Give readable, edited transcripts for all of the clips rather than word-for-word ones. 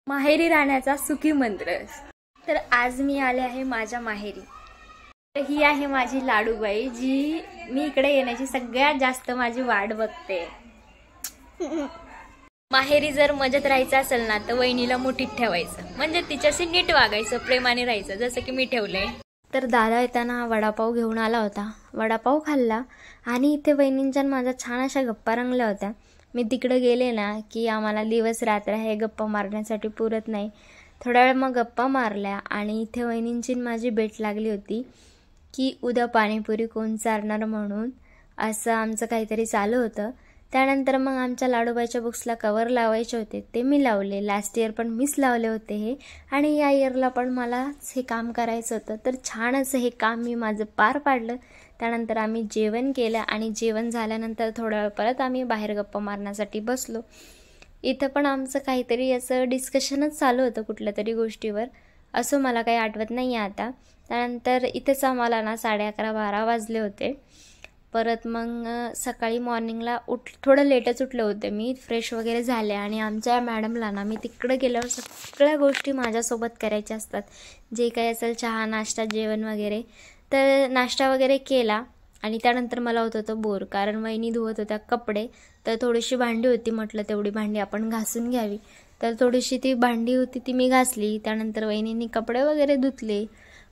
माहेरी राहण्याचा सुखी मंत्र। तर आज मी आले आहे माझ्या माहेरी। तर ही आहे माझी लाडूबाई, जी मी इकडे येण्याची सगळ्यात जास्त माझी वाट बघते। माहेरी जर मजेत राहायचं असेल ना तर वहिनीला मुठीत ठेवायचं, म्हणजे तिच्याशी नीट वागायचं, प्रेमाने राहायचं, जसं की मी ठेवलंय। तर दादा येताना वडापाव घेऊन आला होता, वडापाव खाल्ला आणि इथे वहिनींच्या माझ्या छान अशा गप्पा रंगल्या होत्या। मी तिकडे गेले ना की आम्हाला दिवस रात्र हे गप्पा मारण्यासाठी पुरत नाही। थोड्या वेळ मग गप्पा मारल्या आणि इथे वहिनींची माझी भेट लागली होती की उद्या पाणीपुरी कोण चारणार म्हणून, असं आमचं काहीतरी चालू होतं। त्यानंतर मग आमच्या लाडूबाईच्या बुक्सला कवर लावायचे होते, ते मी लावले। लास्ट इयर पण मीच लावले होते हे, आणि या इयरला पण मलाच हे काम करायचं होतं। तर छान असं हे काम मी माझं पार पाडलं। त्यानंतर आम्ही जेवण केलं आणि जेवण झाल्यानंतर थोड्या वेळ परत आम्ही बाहेर गप्पा मारण्यासाठी बसलो। इथं पण आमचं काहीतरी असं डिस्कशनच चालू होतं कुठल्या तरी गोष्टीवर, असं मला काही आठवत नाही आहे आता। त्यानंतर इथेच आम्हाला ना 11:30-12 वाजले होते। परत मग सकाळी मॉर्निंगला थोडं लेटच उठले होते मी, फ्रेश वगैरे झाले आणि आमच्या मॅडमला ना मी तिकडे गेल्यावर सगळ्या गोष्टी माझ्यासोबत करायच्या असतात, जे काही असेल चहा नाश्ता जेवण वगैरे। तर नाश्ता वगैरे केला आणि त्यानंतर मला होत होतं बोर, कारण वहिनी धुवत होत्या कपडे, तर थोडीशी भांडी होती, म्हटलं तेवढी भांडी आपण घासून घ्यावी। तर थोडीशी ती भांडी होती ती मी घासली। त्यानंतर वहिनींनी कपडे वगैरे धुतले,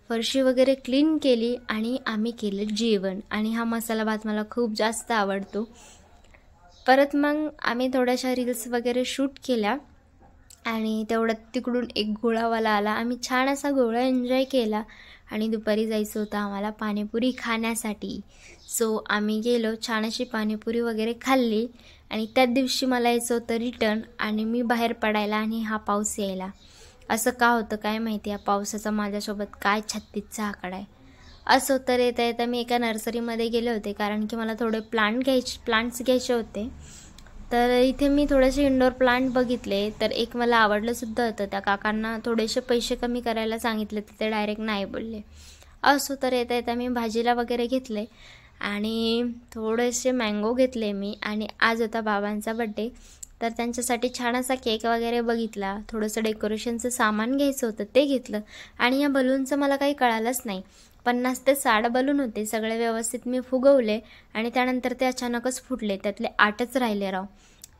फरशी वगैरे क्लीन केली आणि आम्ही केलं जेवण। आणि हा मसाला भात मला खूप जास्त आवडतो। परत मग आम्ही थोड्याशा रील्स वगैरे शूट केल्या आणि तेवढ्यात तिकडून एक गोळावाला आला, आम्ही छान असा गोळा एन्जॉय केला आणि दुपारी जायचं होतं आम्हाला पाणीपुरी खाण्यासाठी। सो आम्ही गेलो, छान अशी पाणीपुरी वगैरे खाल्ली आणि त्याच दिवशी मला यायचं होतं रिटर्न, आणि मी बाहेर पडायला आणि हा पाऊस यायला। असं का होतं काय माहिती, या पावसाचा माझ्यासोबत काय 36चा आकडा आहे। असं तर येता येता मी एका नर्सरीमध्ये गेले होते, कारण की मला थोडे प्लांट्स घ्यायचे होते। तर इथे मी थोडेसे इंडोर प्लांट बघितले, तर एक मला आवडलंसुद्धा होतं। त्या काकांना थोडेसे पैसे कमी करायला सांगितले, तर ते डायरेक्ट नाही बोलले। असं तर येता येता मी भाजीला वगैरे घेतले आणि थोडेसे मँगो घेतले मी, आणि आज होता बाबांचा बड्डे, तर त्यांच्यासाठी छान असा केक वगैरे बघितला। थोडंसं डेकोरेशनचं सामान घ्यायचं होतं, ते घेतलं। आणि या बलूनचं मला काही कळालंच नाही, 50 ते 60 बलून होते, सगळे व्यवस्थित मी फुगवले आणि त्यानंतर ते अचानकच फुटले, त्यातले 8च राहिले राव।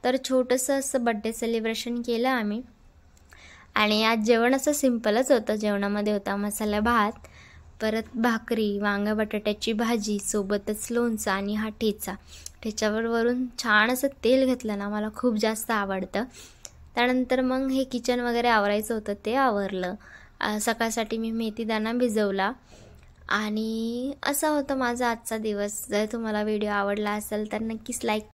तर छोटंसं असं बड्डे सेलिब्रेशन केलं आम्ही। आणि आज जेवण असं सिम्पलच होतं, जेवणामध्ये होता मसाला भात, परत भाकरी, वांगा बटाट्याची भाजी, सोबतच लोणचं आणि हा ठेच्यावर वरून छान असं तेल घातलं ना, मला खूप जास्त आवडतं। त्यानंतर मग हे किचन वगैरे आवरायचं होतं, ते आवरलं। सकाळसाठी मी मेथीदाणा भिजवला आणि असा होता माझा आजचा दिवस। जर तुम्हाला व्हिडिओ आवडला असेल तर नक्कीच लाईक